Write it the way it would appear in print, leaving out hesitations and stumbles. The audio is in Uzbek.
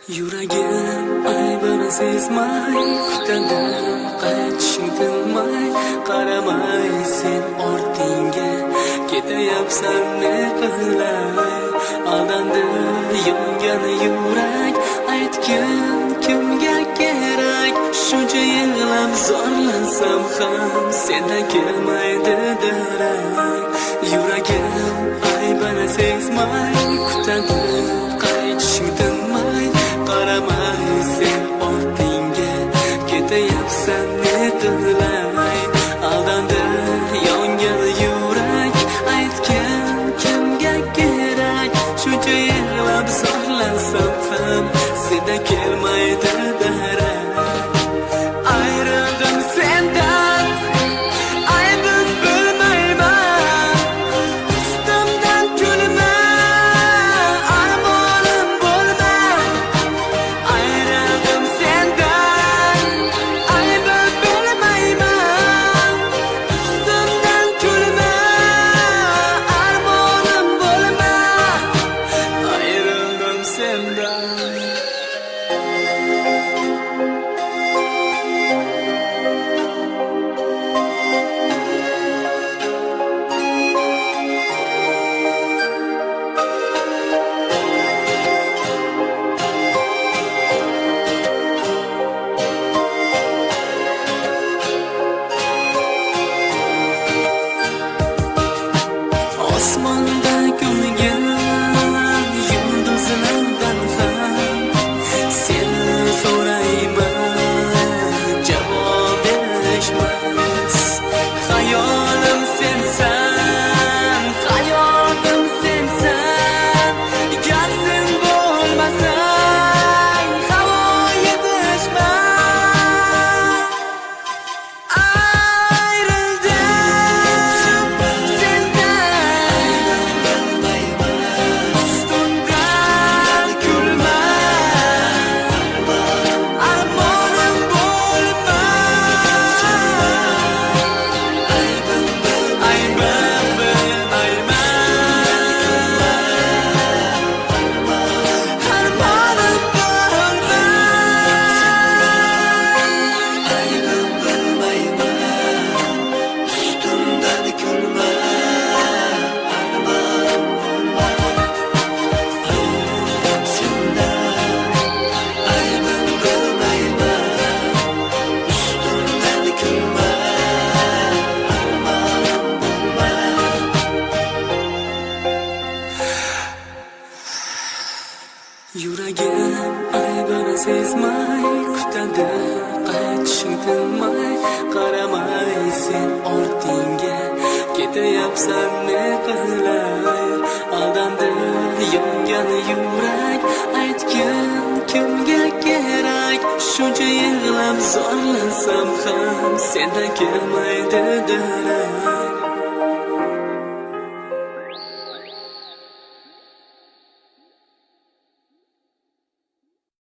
Yuragim aybini sezmay kutadi, qaytishing tinmay, qaramay sen ortingga, ketayapsan ne qilay, aldandi yongan yurak, aytgin kimga kerak, shuncha yig'lab zorlansam ham sendan kelmaydi darak. Yuragim aybini sezmay kutadi, qaytishing tinmay, qaramay sen ortingga, ketayapsan ne qilay, aldandi yongan yurak, aytgan kimga kerak, shuncha yig'lab zorlansam ham sendan kelmaydi darak. Ayrildim sendan, aybim bilmayman, ustimdan kulma, armonim bo'lma. Ayrildim sendan, aybim bilmayman, ustimdan kulma, armonim bo'lma. Ayrildim sendan. Osmonda kulgan yulduzlardan ham seni so'rayman, javob berishmas. Xayolim sensan, hayotim sensan, gar sen bo'lmasang havo yetishmas. Yuragim aybini sezmay kutadi, qaytishing tinmay, qaramay sen ortingga, ketayapsan ne qilay, aldandi yongan yurak, aytgin kimga kerak, shuncha yig'lab zorlansam ham sendan kelmaydi darak.